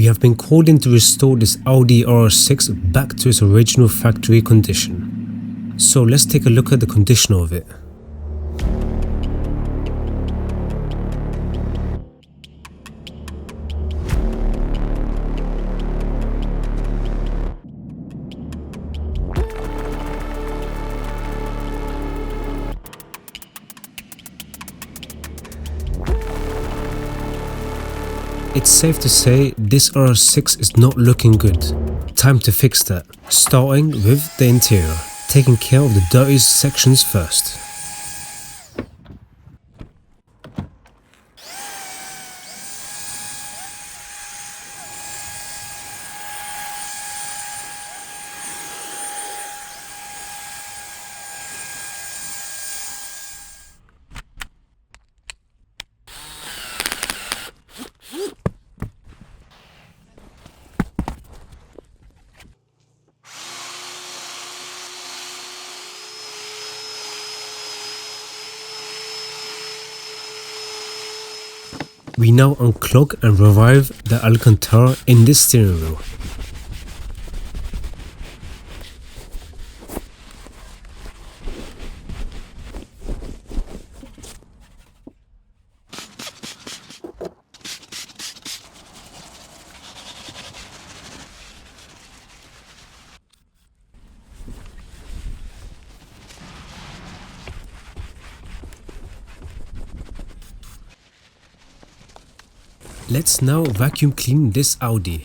We have been called in to restore this Audi RS6 back to its original factory condition. So let's take a look at the condition of it. It's safe to say this RS6 is not looking good. Time to fix that, starting with the interior, taking care of the dirtiest sections first. We now unclog and revive the Alcantara in this steering wheel. Let's now vacuum clean this Audi.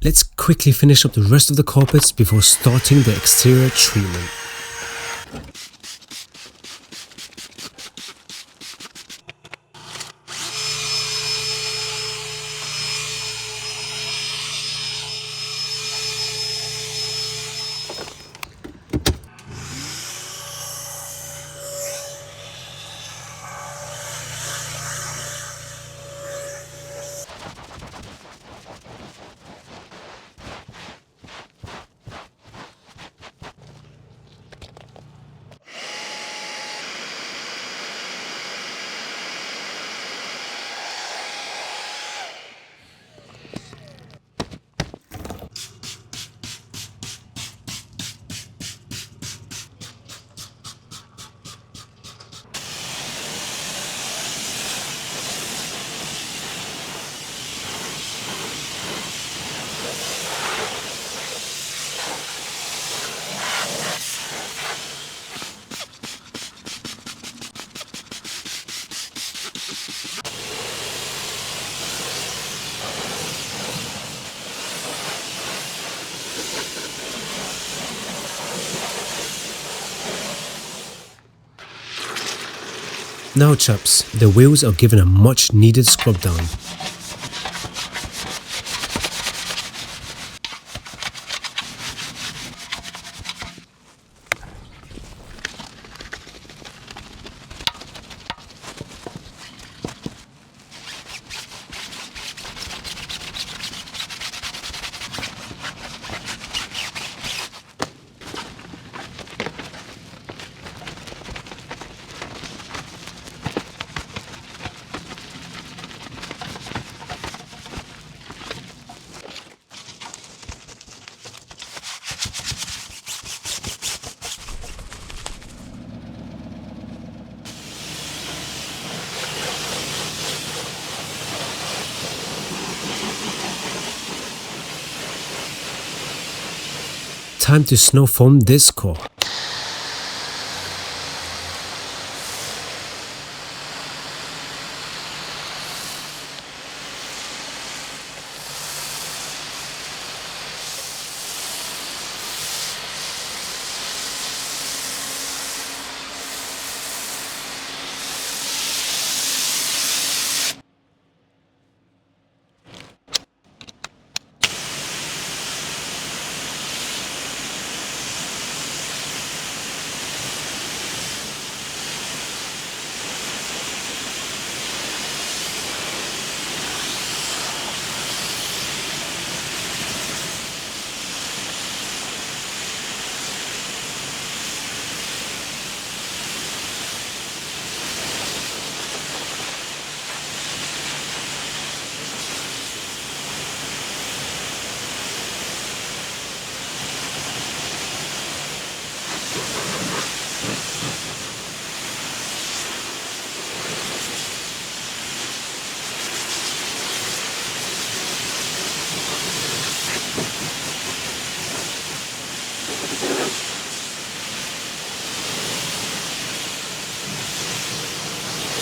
Let's quickly finish up the rest of the carpets before starting the exterior treatment. Now chaps, the wheels are given a much needed scrub down. Time to snow foam this car.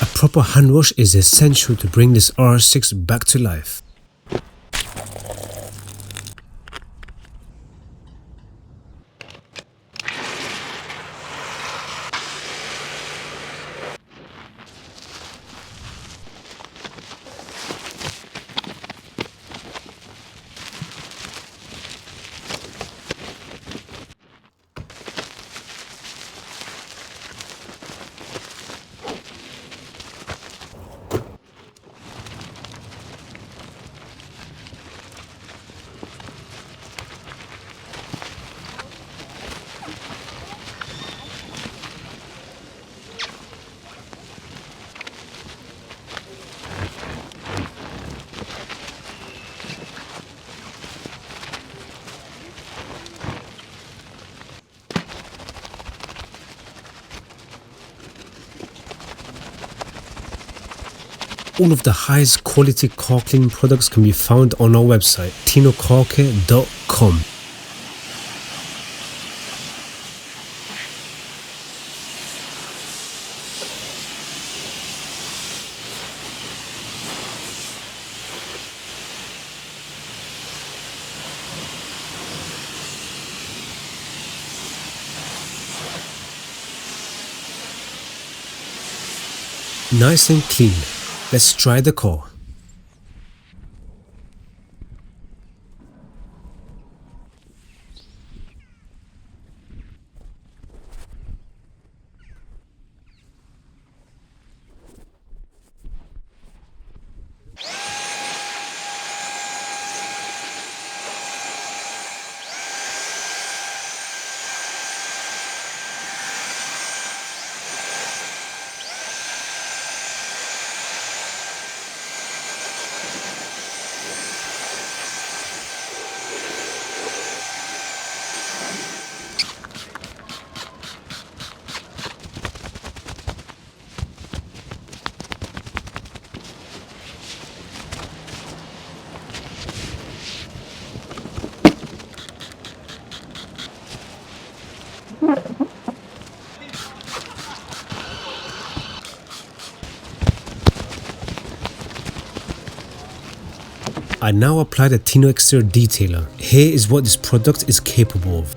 A proper hand wash is essential to bring this RS6 back to life. All of the highest quality car cleaning products can be found on our website, tinocarcare.com. Nice and clean. Let's try the car. I now apply the Tino exterior detailer. Here is what this product is capable of.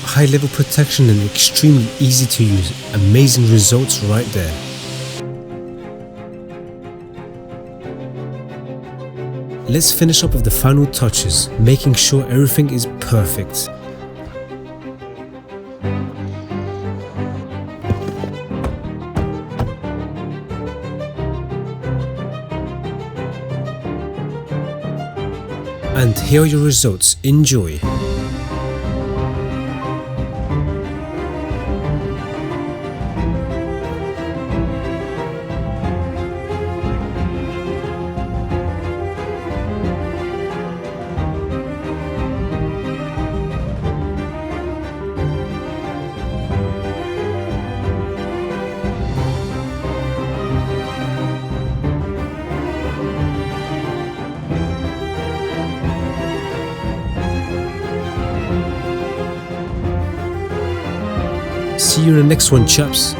High level protection and extremely easy to use. Amazing results right there. Let's finish up with the final touches, making sure everything is perfect. And here are your results. Enjoy! See you in the next one, chaps.